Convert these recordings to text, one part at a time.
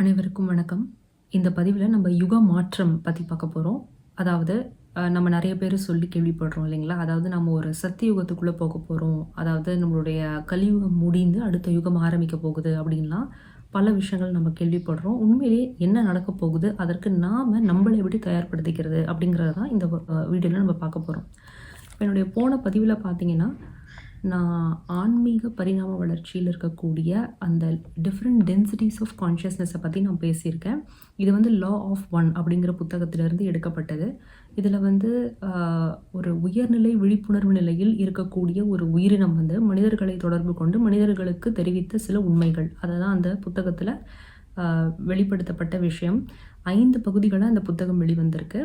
அனைவருக்கும் வணக்கம். இந்த பதிவில் நம்ம யுக மாற்றம் பற்றி பார்க்க போகிறோம். அதாவது நம்ம நிறைய பேர் சொல்லி கேள்விப்படுறோம் இல்லைங்களா? அதாவது நம்ம ஒரு சத்தியுகத்துக்குள்ளே போக போகிறோம். அதாவது நம்மளுடைய கலியுகம் முடிந்து அடுத்த யுகம் ஆரம்பிக்க போகுது அப்படின்லாம் பல விஷயங்கள் நம்ம கேள்விப்படுறோம். உண்மையிலேயே என்ன நடக்க போகுது, அதற்கு நாம் நம்மளை எப்படி தயார்படுத்திக்கிறது அப்படிங்கிறது தான் இந்த வீடியோவில் நம்ம பார்க்க போகிறோம். என்னுடைய போன பதிவில் பார்த்தீங்கன்னா, நான் ஆன்மீக பரிணாம வளர்ச்சியில் இருக்கக்கூடிய அந்த டிஃப்ரெண்ட் டென்சிட்டிஸ் ஆஃப் கான்ஷியஸ்னஸை பற்றி நான் பேசியிருக்கேன். இது வந்து லா ஆஃப் ஒன் அப்படிங்கிற புத்தகத்திலிருந்து எடுக்கப்பட்டது. இதில் வந்து ஒரு உயர்நிலை விழிப்புணர்வு நிலையில் இருக்கக்கூடிய ஒரு உயிரினம் வந்து மனிதர்களை தொடர்பு கொண்டு மனிதர்களுக்கு தெரிவித்த சில உண்மைகள், அதை தான் அந்த புத்தகத்தில் வெளிப்படுத்தப்பட்ட விஷயம். 5 பகுதிகளாக அந்த புத்தகம் வெளிவந்திருக்கு.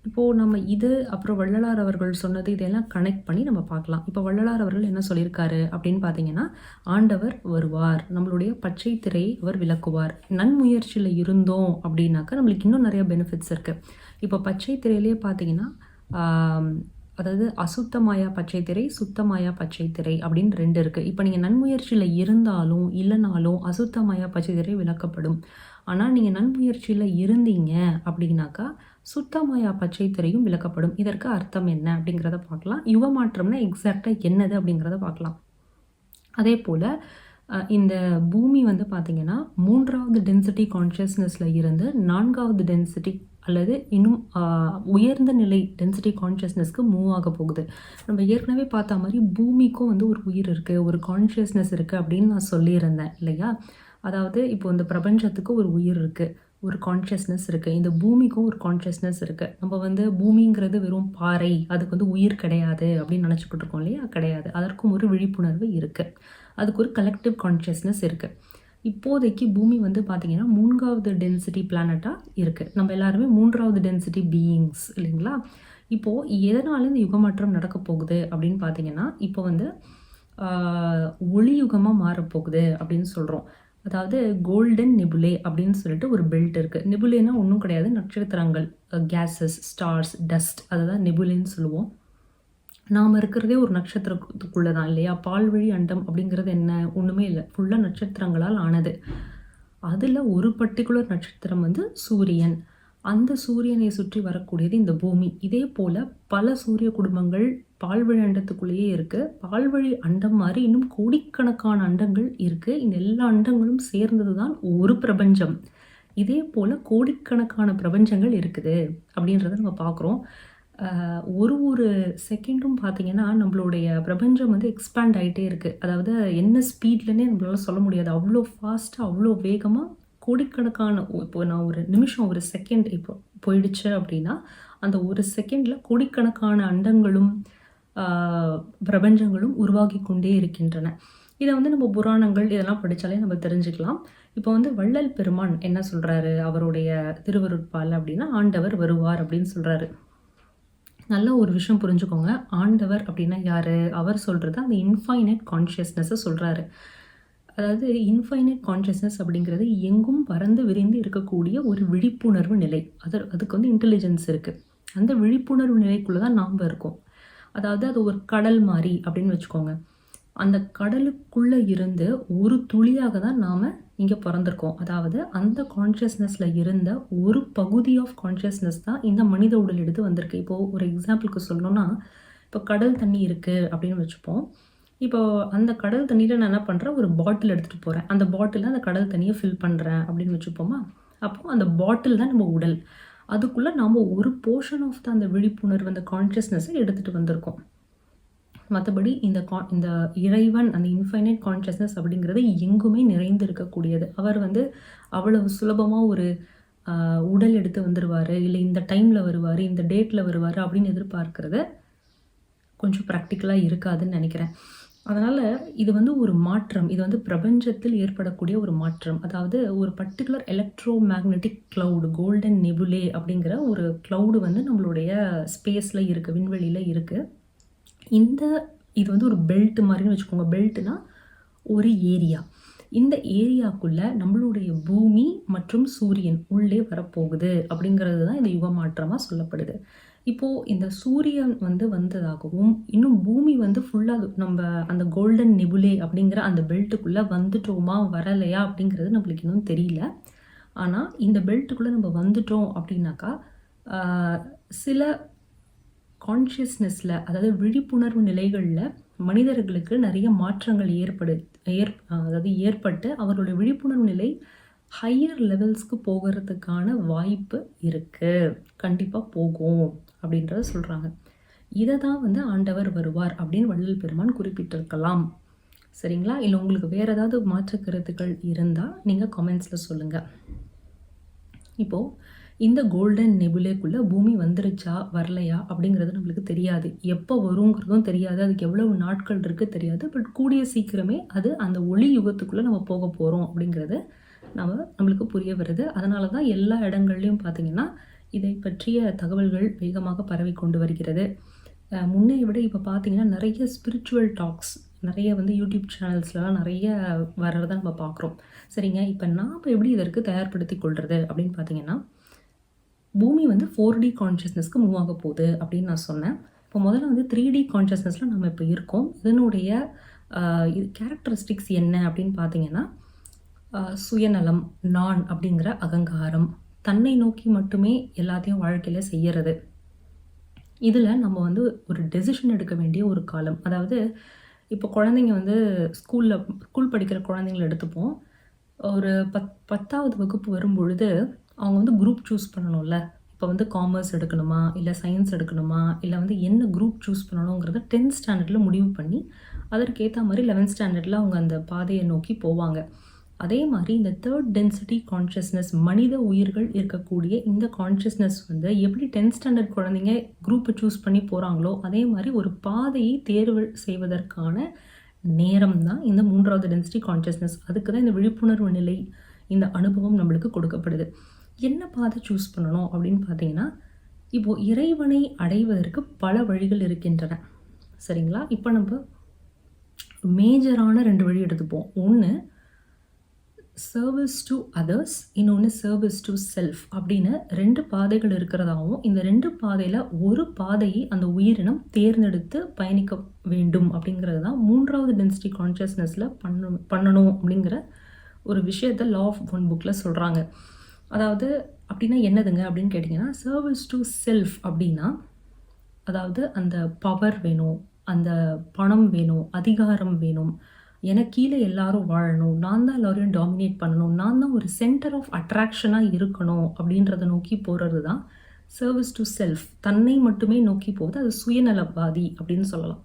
இப்போது நம்ம இது அப்புறம் வள்ளலார் அவர்கள் சொன்னது இதெல்லாம் கனெக்ட் பண்ணி நம்ம பார்க்கலாம். இப்போ வள்ளலார் அவர்கள் என்ன சொல்லியிருக்காரு அப்படின்னு பார்த்தீங்கன்னா, ஆண்டவர் வருவார், நம்மளுடைய பச்சை திரையை அவர் விளக்குவார். நன்முயற்சியில் இருந்தோம் அப்படின்னாக்கா நம்மளுக்கு இன்னும் நிறைய பெனிஃபிட்ஸ் இருக்குது. இப்போ பச்சை திரையிலே பார்த்தீங்கன்னா அதாவது அசுத்தமாயா பச்சை திரை, சுத்தமாயா பச்சை திரை அப்படின்னு 2 இருக்குது. இப்போ நீங்கள் நன்முயற்சியில் இருந்தாலும் இல்லைனாலும் அசுத்தமாயா பச்சை திரை விளக்கப்படும். ஆனால் நீங்கள் நன்முயற்சியில் இருந்தீங்க அப்படின்னாக்கா சுத்தமாயா பச்சை திரையும் விளக்கப்படும். இதற்கு அர்த்தம் என்ன அப்படிங்கிறத பார்க்கலாம். யுக மாற்றம்னா எக்ஸாக்டாக என்னது அப்படிங்கிறத பார்க்கலாம். அதே போல் இந்த பூமி வந்து பார்த்திங்கன்னா 3வது டென்சிட்டி கான்ஷியஸ்னஸில் இருந்து 4வது டென்சிட்டி அல்லது இன்னும் உயர்ந்த நிலை டென்சிட்டி கான்ஷியஸ்னஸ்க்கு மூவ் ஆக போகுது. நம்ம ஏற்கனவே பார்த்த மாதிரி பூமிக்கும் வந்து ஒரு உயிர் இருக்குது, ஒரு கான்ஷியஸ்னஸ் இருக்குது அப்படின்னு நான் சொல்லியிருந்தேன் இல்லையா? அதாவது இப்போ இந்த பிரபஞ்சத்துக்கு ஒரு உயிர் இருக்குது, ஒரு கான்ஷியஸ்னஸ் இருக்குது, இந்த பூமிக்கும் ஒரு கான்ஷியஸ்னஸ் இருக்குது. நம்ம வந்து பூமிங்கிறது வெறும் பாறை, அதுக்கு வந்து உயிர் கிடையாது அப்படின்னு நினச்சிக்கிட்டு இருக்கோம் இல்லையா? கிடையாது. அதற்கும் ஒரு விழிப்புணர்வு இருக்குது, அதுக்கு ஒரு கலெக்டிவ் கான்ஷியஸ்னஸ் இருக்குது. இப்போதைக்கு பூமி வந்து பார்த்திங்கன்னா 3வது டென்சிட்டி பிளானட்டாக இருக்குது. நம்ம எல்லாருமே 3வது டென்சிட்டி பீயிங்ஸ் இல்லைங்களா? இப்போது எதனால இந்த யுகமாற்றம் நடக்க போகுது அப்படின்னு பார்த்தீங்கன்னா, இப்போ வந்து ஒளி யுகமாக மாறப்போகுது அப்படின்னு சொல்கிறோம். அதாவது கோல்டன் நெபுலே அப்படின்னு சொல்லிட்டு ஒரு பெல்ட் இருக்குது. நெபுலேனா ஒன்றும் கிடையாது, நட்சத்திரங்கள், கேஸஸ், ஸ்டார்ஸ், டஸ்ட், அதை தான் நெபுலேன்னு சொல்லுவோம். நாம் இருக்கிறதே ஒரு நட்சத்திரத்துக்குள்ளே தான் இல்லையா? பால்வழி அண்டம் அப்படிங்கிறது என்ன? ஒன்றுமே இல்லை, ஃபுல்லாக நட்சத்திரங்களால் ஆனது. அதில் ஒரு பர்டிகுலர் நட்சத்திரம் வந்து சூரியன். அந்த சூரியனை சுற்றி வரக்கூடியது இந்த பூமி. இதே போல் பல சூரிய குடும்பங்கள் பால்வழி அண்டத்துக்குள்ளேயே இருக்குது. பால்வழி அண்டம் மாதிரி இன்னும் கோடிக்கணக்கான அண்டங்கள் இருக்குது. இந்த எல்லா அண்டங்களும் சேர்ந்தது தான் ஒரு பிரபஞ்சம். இதே போல் கோடிக்கணக்கான பிரபஞ்சங்கள் இருக்குது அப்படின்றத நம்ம பார்க்குறோம். ஒரு செகண்டும் பார்த்திங்கன்னா நம்மளுடைய பிரபஞ்சம் வந்து எக்ஸ்பேண்ட் ஆகிட்டே இருக்குது. அதாவது என்ன ஸ்பீட்லன்னே நம்மளால சொல்ல முடியாது. அவ்வளோ ஃபாஸ்ட்டாக, அவ்வளோ வேகமாக கோடிக்கணக்கான, இப்போ நான் ஒரு நிமிஷம், ஒரு செகண்ட் இப்போ போயிடுச்சு அப்படின்னா அந்த ஒரு செகண்டில் கோடிக்கணக்கான அண்டங்களும் பிரபஞ்சங்களும் உருவாகி கொண்டே இருக்கின்றன. இதை வந்து நம்ம புராணங்கள் இதெல்லாம் படித்தாலே நம்ம தெரிஞ்சுக்கலாம். இப்போ வந்து வள்ளல் பெருமான் என்ன சொல்கிறாரு அவருடைய திருவருட்பால் அப்படின்னா, ஆண்டவர் வருவார் அப்படின்னு சொல்கிறாரு. நல்ல ஒரு விஷயம் புரிஞ்சுக்கோங்க. ஆண்டவர் அப்படின்னா யார்? அவர் சொல்கிறது அந்த இன்ஃபைனைட் கான்ஷியஸ்னஸை சொல்கிறாரு. அதாவது இன்ஃபைனைட் கான்ஷியஸ்னஸ் அப்படிங்கிறது எங்கும் பறந்து விரிந்து இருக்கக்கூடிய ஒரு விழிப்புணர்வு நிலை. அதுக்கு வந்து இன்டெலிஜென்ஸ் இருக்குது. அந்த விழிப்புணர்வு நிலைக்குள்ளே தான் நாம் இருக்கோம். அதாவது அது ஒரு கடல் மாதிரி அப்படின்னு வச்சுக்கோங்க. அந்த கடலுக்குள்ளே இருந்து ஒரு துளியாக தான் நாம் இங்கே பிறந்திருக்கோம். அதாவது அந்த கான்ஷியஸ்னஸில் இருந்த ஒரு பகுதி ஆஃப் கான்ஷியஸ்னஸ் தான் இந்த மனித உடல் எடுத்து வந்திருக்கு. இப்போது ஒரு எக்ஸாம்பிளுக்கு சொல்லணும்னா, இப்போ கடல் தண்ணி இருக்குது அப்படின்னு வச்சுப்போம். இப்போ அந்த கடல் தண்ணியில் நான் என்ன பண்ணுறேன், ஒரு பாட்டில் எடுத்துகிட்டு போகிறேன். அந்த பாட்டிலில் அந்த கடல் தண்ணியை ஃபில் பண்ணுறேன் அப்படின்னு வச்சுப்போமா? அப்போது அந்த பாட்டில் தான் நம்ம உடல். அதுக்குள்ளே நாம் ஒரு போர்ஷன் ஆஃப் த அந்த விழிப்புணர்வு, அந்த கான்ஷியஸ்னஸை எடுத்துகிட்டு வந்திருக்கோம். மற்றபடி இந்த இறைவன், அந்த இன்ஃபைனைட் கான்ஷியஸ்னஸ் அப்படிங்கிறது எங்குமே நிறைந்து இருக்கக்கூடியது. அவர் வந்து அவ்வளவு சுலபமாக ஒரு உடல் எடுத்து வந்துடுவார், இல்லை இந்த டைமில் வருவார், இந்த டேட்டில் வருவார் அப்படின்னு எதிர்பார்க்கறது கொஞ்சம் ப்ராக்டிக்கலாக இருக்காதுன்னு நினைக்கிறேன். அதனால் இது வந்து ஒரு மாற்றம், இது வந்து பிரபஞ்சத்தில் ஏற்படக்கூடிய ஒரு மாற்றம். அதாவது ஒரு particular electromagnetic cloud, golden nebulae அப்படிங்கிற ஒரு க்ளவுடு வந்து நம்மளுடைய ஸ்பேஸில் இருக்குது, விண்வெளியில் இருக்குது. இது வந்து ஒரு பெல்ட் மாதிரின்னு வச்சுக்கோங்க. பெல்ட்னா ஒரு ஏரியா. இந்த ஏரியாக்குள்ளே நம்மளுடைய பூமி மற்றும் சூரியன் உள்ளே வரப்போகுது அப்படிங்கிறது தான் இந்த யுக மாற்றமாக சொல்லப்படுது. இப்போது இந்த சூரியன் வந்து வந்ததாகவும், இன்னும் பூமி வந்து ஃபுல்லாக நம்ம அந்த கோல்டன் நெபுலே அப்படிங்கிற அந்த பெல்ட்டுக்குள்ளே வந்துட்டோமா வரலையா அப்படிங்கிறது நம்மளுக்கு இன்னும் தெரியல. ஆனால் இந்த பெல்ட்டுக்குள்ளே நம்ம வந்துட்டோம் அப்படின்னாக்கா சில கான்ஷியஸ்னஸில், அதாவது விழிப்புணர்வு நிலைகளில் மனிதர்களுக்கு நிறைய மாற்றங்கள் அதாவது ஏற்பட்டு அவர்களுடைய விழிப்புணர்வு நிலை ஹையர் லெவல்ஸ்க்கு போகிறதுக்கான வாய்ப்பு இருக்குது. கண்டிப்பாக போகும் அப்படின்றத சொல்கிறாங்க. இதை தான் வந்து ஆண்டவர் வருவார் அப்படின்னு வள்ளல் பெருமான் குறிப்பிட்டிருக்கலாம். சரிங்களா? இல்லை உங்களுக்கு வேறு ஏதாவது மாற்று கருத்துக்கள் இருந்தால் நீங்கள் கமெண்ட்ஸில் சொல்லுங்கள். இப்போது இந்த கோல்டன் நெபுலேக்குள்ளே பூமி வந்துருச்சா வரலையா அப்படிங்கிறது நம்மளுக்கு தெரியாது. எப்போ வருங்கிறதும் தெரியாது. அதுக்கு எவ்வளவு நாட்கள் இருக்குது தெரியாது. பட் கூடிய சீக்கிரமே அது அந்த ஒளி யுகத்துக்குள்ளே நம்ம போக போகிறோம் அப்படிங்கிறது நம்மளுக்கு புரிய வருது. அதனால தான் எல்லா இடங்கள்லையும் பார்த்திங்கன்னா இதை பற்றிய தகவல்கள் வேகமாக பரவி கொண்டு வருகிறது. முன்னை விட இப்போ பார்த்திங்கன்னா நிறைய ஸ்பிரிச்சுவல் டாக்ஸ் நிறைய வந்து யூடியூப் சேனல்ஸ்லாம் நிறைய வர்றதை நம்ம பார்க்குறோம். சரிங்க, இப்போ நாம் எப்படி இதற்கு தயார்படுத்தி கொள்வது அப்படின்னு பார்த்தீங்கன்னா, பூமி வந்து 4D கான்ஷியஸ்னஸ்க்கு மூவ் ஆக போகுது அப்படின்னு நான் சொன்னேன். இப்போ முதல்ல வந்து 3D கான்ஷியஸ்னஸில் நம்ம இப்போ இருக்கோம். இதனுடைய கேரக்டரிஸ்டிக்ஸ் என்ன அப்படின்னு பார்த்தீங்கன்னா, சுயநலம், நான் அப்படிங்கிற அகங்காரம், தன்னை நோக்கி மட்டுமே எல்லாத்தையும் வாழ்க்கையில் செய்யறது. இதில் நம்ம வந்து ஒரு டெசிஷன் எடுக்க வேண்டிய ஒரு காலம். அதாவது இப்போ குழந்தைங்க வந்து ஸ்கூல் படிக்கிற குழந்தைங்கள எடுத்துப்போம். ஒரு 10வது வகுப்பு வரும்பொழுது அவங்க வந்து குரூப் சூஸ் பண்ணணும்ல. இப்போ வந்து காமர்ஸ் எடுக்கணுமா, இல்லை சயின்ஸ் எடுக்கணுமா, இல்லை வந்து என்ன குரூப் சூஸ் பண்ணணுங்கிறத 10th ஸ்டாண்டர்டில் முடிவு பண்ணி அதற்கேற்ற மாதிரி 11th ஸ்டாண்டர்டில் அவங்க அந்த பாதையை நோக்கி போவாங்க. அதே மாதிரி இந்த 3rd டென்சிட்டி கான்ஷியஸ்னஸ், மனித உயிர்கள் இருக்கக்கூடிய இந்த கான்ஷியஸ்னஸ் வந்து எப்படி 10th ஸ்டாண்டர்ட் குழந்தைங்க குரூப்பை சூஸ் பண்ணி போகிறாங்களோ அதே மாதிரி ஒரு பாதையை தேர்வு செய்வதற்கான நேரம் தான் இந்த 3வது டென்சிட்டி கான்ஷியஸ்னஸ். அதுக்கு தான் இந்த விழிப்புணர்வு நிலை, இந்த அனுபவம் நம்மளுக்கு கொடுக்கப்படுது. என்ன பாதை சூஸ் பண்ணணும் அப்படின்னு பார்த்தீங்கன்னா, இப்போது இறைவனை அடைவதற்கு பல வழிகள் இருக்கின்றன. சரிங்களா? இப்போ நம்ம மேஜரான 2 வழி எடுத்துப்போம். ஒன்று சர்வீஸ் டு அதர்ஸ், இன்னொன்று சர்வீஸ் டு செல்ஃப் அப்படின்னு 2 பாதைகள் இருக்கிறதாகவும், இந்த 2 பாதையில் ஒரு பாதையை அந்த உயிரினம் தேர்ந்தெடுத்து பயணிக்க வேண்டும் அப்படிங்கிறது தான் 3வது டென்சிட்டி கான்ஷியஸ்னஸில் பண்ணணும் அப்படிங்கிற ஒரு விஷயத்தை லா ஆஃப் ஒன் புக்கில் சொல்கிறாங்க. அதாவது அப்படின்னா என்னதுங்க அப்படின்னு கேட்டிங்கன்னா, சர்வீஸ் டு செல்ஃப் அப்படின்னா, அதாவது அந்த பவர் வேணும், அந்த பணம் வேணும், அதிகாரம் வேணும், எனக்கு கீழே எல்லாரும் வாழணும், நான் தான் எல்லோரையும் டாமினேட் பண்ணணும், நான் தான் ஒரு சென்டர் ஆஃப் அட்ராக்ஷனாக இருக்கணும் அப்படின்றத நோக்கி போகிறது தான் சர்வீஸ் டு செல்ஃப். தன்னை மட்டுமே நோக்கி போகுது. அது சுயநலவாதி அப்படின்னு சொல்லலாம்.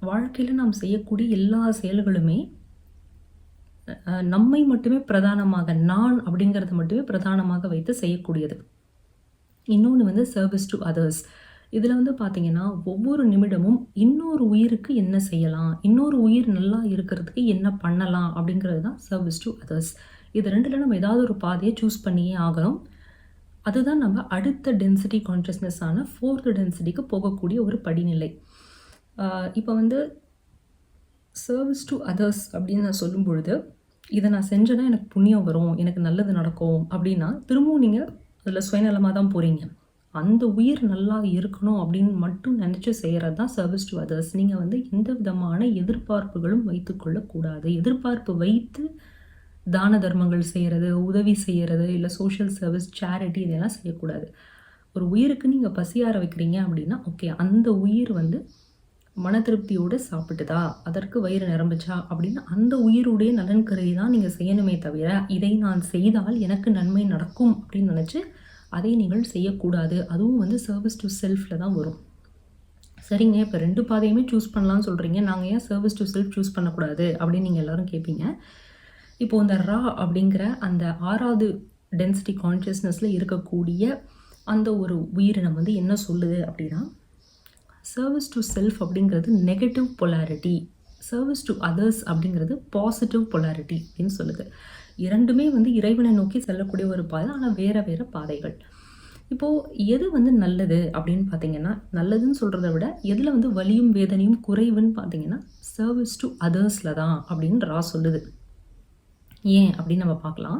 வாழ்க்கையில் நாம் செய்யக்கூடிய எல்லா செயல்களுமே நம்மை மட்டுமே பிரதானமாக, நான் அப்படிங்கிறத மட்டுமே பிரதானமாக வைத்து செய்யக்கூடியது. இன்னொன்று வந்து சர்வீஸ் டு அதர்ஸ். இதில் வந்து பார்த்திங்கன்னா, ஒவ்வொரு நிமிடமும் இன்னொரு உயிருக்கு என்ன செய்யலாம், இன்னொரு உயிர் நல்லா இருக்கிறதுக்கு என்ன பண்ணலாம் அப்படிங்கிறது தான் சர்வீஸ் டு அதர்ஸ். இது 2ல் நம்ம ஏதாவது ஒரு பாதையை சூஸ் பண்ணியே ஆகணும். அதுதான் நம்ம அடுத்த டென்சிட்டி கான்ஷியஸ்னஸான 4th டென்சிட்டிக்கு போகக்கூடிய ஒரு படிநிலை. இப்போ வந்து சர்வீஸ் டு அதர்ஸ் அப்படின்னு நான் சொல்லும் பொழுது, இதை நான் செஞ்சேன்னா எனக்கு புண்ணியம் வரும், எனக்கு நல்லது நடக்கும் அப்படின்னா திரும்பவும் நீங்கள் அதில் சுயநலமாக தான் போகிறீங்க. அந்த உயிர் நல்லா இருக்கணும் அப்படின்னு மட்டும் நினச்சி செய்கிறது தான் சர்வீஸ் டு அதர்ஸ். நீங்கள் வந்து எந்த விதமான எதிர்பார்ப்புகளும் வைத்துக்கொள்ளக்கூடாது. எதிர்பார்ப்பு வைத்து தான தர்மங்கள் செய்கிறது, உதவி செய்கிறது, இல்லை சோஷியல் சர்வீஸ், சேரிட்டி இதெல்லாம் செய்யக்கூடாது. ஒரு உயிருக்கு நீங்கள் பசியார வைக்கிறீங்க அப்படின்னா ஓகே, அந்த உயிர் வந்து மன திருப்தியோடு சாப்பிட்டுதா, அதற்கு வயிறு நிரம்பிச்சா அப்படின்னு அந்த உயிருடைய நலன் கருதி தான் நீங்கள் செய்யணுமே தவிர, இதை நான் செய்தால் எனக்கு நன்மை நடக்கும் அப்படின்னு நினச்சி அதை நீங்கள் செய்யக்கூடாது. அதுவும் வந்து சர்வீஸ் டு செல்ஃபில் தான் வரும். சரிங்க, இப்போ 2 பாதையுமே சூஸ் பண்ணலான்னு சொல்கிறீங்க, நாங்கள் ஏன் சர்வீஸ் டு செல்ஃப் சூஸ் பண்ணக்கூடாது அப்படின்னு நீங்கள் எல்லோரும் கேட்பீங்க. இப்போது இந்த ரா அப்படிங்கிற அந்த 6வது டென்சிட்டி கான்ஷியஸ்னஸில் இருக்கக்கூடிய அந்த ஒரு உயிரினம் வந்து என்ன சொல்லுது அப்படின்னா, சர்வீஸ் டு செல்ஃப் அப்படிங்கிறது negative polarity, service to others அப்படிங்கிறது பாசிட்டிவ் பொலாரிட்டி அப்படின்னு சொல்லுது. 2மே வந்து இறைவனை நோக்கி செல்லக்கூடிய ஒரு பாதை, ஆனால் வேறு வேறு பாதைகள். இப்போது எது வந்து நல்லது அப்படின்னு பார்த்தீங்கன்னா, நல்லதுன்னு சொல்கிறத விட எதில் வந்து வலியும் வேதனையும் குறைவுன்னு பார்த்தீங்கன்னா சர்வீஸ் டு அதர்ஸில் தான் அப்படின்னு ரா சொல்லுது. ஏன் அப்படின்னு நம்ம பார்க்கலாம்.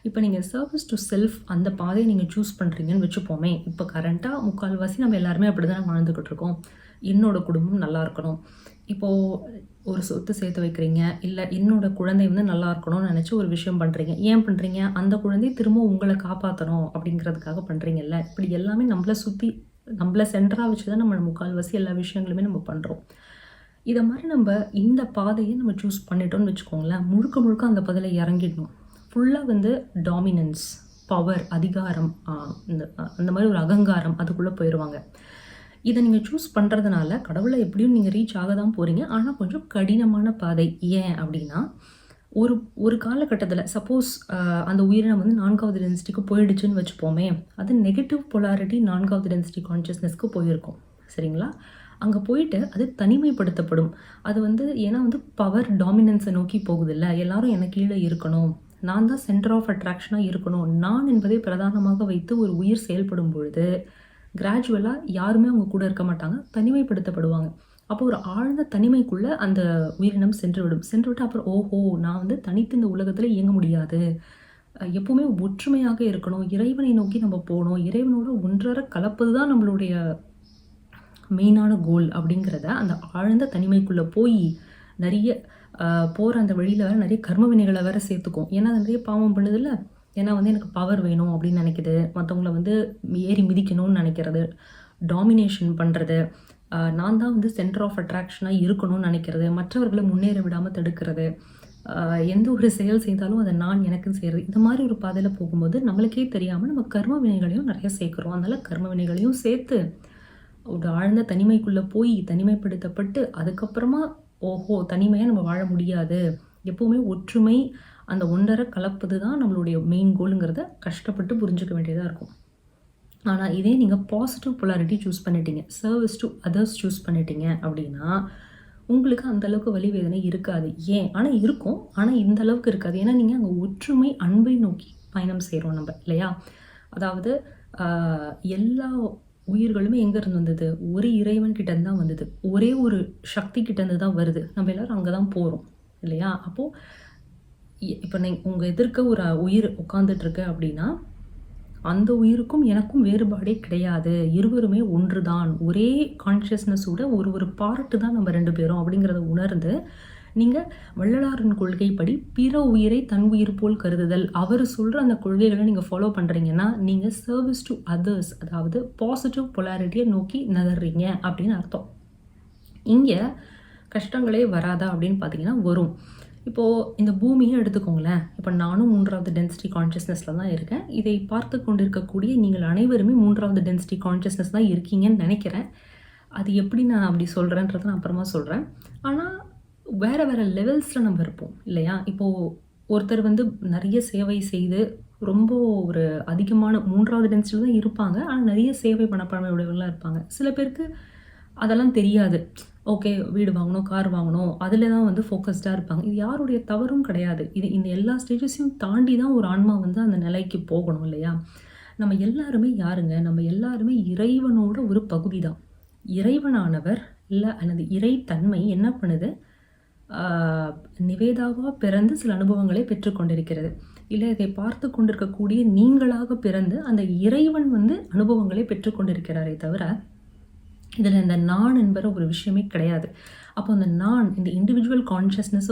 இப்போ நீங்கள் சர்வீஸ் டு செல்ஃப் அந்த பாதையை நீங்கள் சூஸ் பண்ணுறீங்கன்னு வச்சுப்போமே. இப்போ கரண்ட்டாக முக்கால்வாசி நம்ம எல்லாருமே அப்படி தான் வாழ்ந்துக்கிட்டு இருக்கோம். என்னோடய குடும்பம் நல்லா இருக்கணும். இப்போது ஒரு சொத்து சேர்த்து வைக்கிறீங்க, இல்ல என்னோட குழந்தை வந்து நல்லா இருக்கணும்னு நெனச்சு ஒரு விஷயம் பண்றீங்க. ஏன் பண்றீங்க? அந்த குழந்தை திரும்ப உங்கள காப்பாத்தணும் அப்படிங்கிறதுக்காக பண்றீங்கல்ல. இப்படி எல்லாமே நம்மள சுத்தி நம்மள சென்டரா வச்சு தான் நம்ம முக்கால்வாசி எல்லா விஷயங்களுமே நம்ம பண்றோம். இத மாரி நம்ப இந்த பாதைய நம்ம சூஸ் பண்ணிட்டோம்னு வச்சுக்கோங்களேன், முழுக்க முழுக்க அந்த பாதையில இறங்கிடணும். ஃபுல்லா வந்து டாமினன்ஸ், பவர், அதிகாரம், அந்த மாரி ஒரு அகங்காரம் அதுக்குள்ள போயிருவாங்க. இத நீங்க சூஸ் பண்றதுனால கடவுள எப்படியும் நீங்க ரீச் ஆக தான் போறீங்க. ஆனா கொஞ்சம் கடினமான பாதை. ஏன் அப்படின்னா, ஒரு ஒரு காலகட்டத்தில சப்போஸ் அந்த உயிரினம் வந்து 4வது டென்சிட்டிக்கு போயிடுச்சுன்னு வச்சுப்போமே, அது நெகட்டிவ் பொலாரிட்டி 4வது டென்சிட்டி கான்ஷியஸ்னஸ்க்கு போயிருக்கும். சரிங்களா? அங்க போயிட்டு அது தனிமைப்படுத்தப்படும். அது வந்து ஏன்னா வந்து பவர் டாமினன்ஸ நோக்கி போகுதுல்ல. எல்லாரும் எனக்கு கீழ இருக்கணும். நான் தான் சென்டர் ஆஃப் அட்ராக்ஷனா இருக்கணும். நான் என்பதை பிரதானமாக வைத்து ஒரு உயிர் செயல்படும் பொழுது, கிராஜுவலா யாருமே அவங்க கூட இருக்க மாட்டாங்க. தனிமைப்படுத்தப்படுவாங்க. அப்போ ஒரு ஆழ்ந்த தனிமைக்குள்ள அந்த உயிரினம் சென்றுவிடும். சென்றுவிட்டு அப்புறம் ஓஹோ! நான் வந்து தனித்து இந்த உலகத்துல இயங்க முடியாது. எப்பவுமே ஒற்றுமையாக இருக்கணும். இறைவனை நோக்கி நம்ம போணும். இறைவனோட ஒன்றர கலப்பது தான் நம்மளுடைய மெயினான கோல் அப்படிங்கிறத அந்த ஆழ்ந்த தனிமைக்குள்ள போய் நெறைய போற அந்த வழியில வேற நெறைய கர்ம வினைகள வேற சேர்த்துக்கும். ஏன்னா, அது நெறைய பாவம் பண்ணுதுல்ல. ஏன்னா வந்து எனக்கு பவர் வேணும் அப்படின்னு நெனைக்குது. மத்தவங்கள வந்து ஏறி மிதிக்கணும்னு நெனைக்கிறது. டாமினேஷன் பண்றது. நான் தான் வந்து சென்டர் ஆஃப் அட்ராக்ஷனா இருக்கணும்னு நெனைக்கிறது. மற்றவர்கள முன்னேற விடாம தடுக்கிறது. எந்த ஒரு செயல் செய்தாலும் அத நான் எனக்குன்னு செய்றது. இந்த மாரி ஒரு பாதையில போகும்போது நம்மளுக்கே தெரியாம நம்ம கர்ம வினைகளையும் நெறைய சேர்க்கிறோம். அதனால கர்ம வினைகளையும் சேர்த்து ஒரு ஆழ்ந்த தனிமைக்குள்ள போய் தனிமைப்படுத்தப்பட்டு, அதுக்கப்புறமா ஓஹோ! தனிமையா நம்ம வாழ முடியாது. எப்பவுமே ஒற்றுமை, அந்த ஒன்றர கலப்பது தான் நம்மளுடைய மெயின் கோல்ங்கிறத கஷ்டப்பட்டு புரிஞ்சுக்க வேண்டியதா இருக்கும். ஆனா, இதே நீங்க பாசிட்டிவ் பொலாரிட்டி சூஸ் பண்ணிட்டீங்க. சர்விஸ் டூ அதர்ஸ் சூஸ் பண்ணிட்டீங்க அப்டின்னா, உங்களுக்கு அந்த அளவுக்கு வலி வேதனை இருக்காது. ஏன்? ஆனா இருக்கும். ஆனா இந்த அளவுக்கு இருக்காது. ஏன்னா, நீங்க அங்க ஒற்றுமை, அன்பை நோக்கி பயணம் செய்றோம் நம்ப இல்லையா? அதாவது ஆ எல்லா உயிர்களுமே எங்கேருந்து வந்தது? ஒரு இறைவன் கிட்ட இருந்து தான் வந்தது. ஒரே ஒரு சக்தி கிட்ட இருந்து தான் வருது. நம்ம எல்லாரும் அங்க தான் போறோம். இல்லையா? அப்போ இப்ப உங்க எதிர்க்க ஒரு உயிர் உட்கார்ந்துட்டுருக்கு அப்டின்னா, அந்த உயிருக்கும் எனக்கும் வேறுபாடே கிடையாது. இருவருமே ஒன்றுதான். ஒரே கான்ஷியஸ்னஸோட ஒரு பார்ட் தான் நம்ம 2 பேரும் அப்படிங்கிறத உணர்ந்து, நீங்க வள்ளலாரின் கொள்கைப்படி பிற உயிரை தன் உயிர் போல் கருதுதல். அவரு சொல்ற அந்த கொள்கைகள நீங்க ஃபாலோ பண்றீங்கன்னா, நீங்க சர்விஸ் டூ அதர்ஸ் அதாவது பாசிட்டிவ் பொலாரிட்டிய நோக்கி நகர்றீங்க அப்படின்னு அர்த்தம். இங்க கஷ்டங்களே வராதா அப்படின்னு பார்த்தீங்கன்னா வரும். இப்போ இந்த பூமிய எடுத்துக்கோங்களேன். இப்ப நானும் 3வது டென்சிட்டி கான்ஷியஸ்னஸ்ல தான் இருக்கேன். இதை பார்த்துக் கொண்டிருக்கக்கூடிய நீங்கள் அனைவருமே 3வது டென்சிட்டி கான்ஷியஸ்னஸ் தான் இருக்கீங்கன்னு நெனைக்கிறேன். அது எப்படி நான் அப்படி சொல்றேன்றத நான் அப்புறமா சொல்றேன். ஆனா, வேற வேற லெவல்ஸ்ல நம்ம இருப்போம் இல்லையா? இப்போ ஒருத்தர் வந்து நெறைய சேவை செய்து ரொம்ப ஒரு அதிகமான 3வது டென்சிட்டில தான் இருப்பாங்க. ஆனா, நெறைய சேவை மனப்பான்மை உடையவங்களா இருப்பாங்க. சில பேருக்கு அதெல்லாம் தெரியாது. ஓகே வீடு வாங்கணும், கார் வாங்கணும். அதில தான் வந்து ஃபோக்கஸ்டா இருப்பாங்க. இது யாருடைய தவறும் கிடையாது. இது இந்த எல்லா ஸ்டேஜஸையும் தாண்டி தான் ஒரு ஆன்மா வந்து அந்த நிலைக்கு போகணும் இல்லையா? நம்ம எல்லாருமே யாருங்க? நம்ம எல்லாருமே இறைவனோட ஒரு பகுதி தான். இறைவனானவர் அல்லது இறைத்தன்மை என்ன பண்ணுது? ஆ நிவேதாவா பிறந்து சில அனுபவங்களை பெற்றுக்கொண்டிருக்கிறது. இல்ல இதை பார்த்துக் கொண்டிருக்கக்கூடிய நீங்களாக பிறந்து அந்த இறைவன் வந்து அனுபவங்களை பெற்றுக்கொண்டிருக்கிறாரே தவிர இதில் இந்த நான் என்பற ஒரு விஷயமே கிடையாது. அப்போ அந்த நான் இந்த இண்டிவிஜுவல் கான்ஷியஸ்னஸ்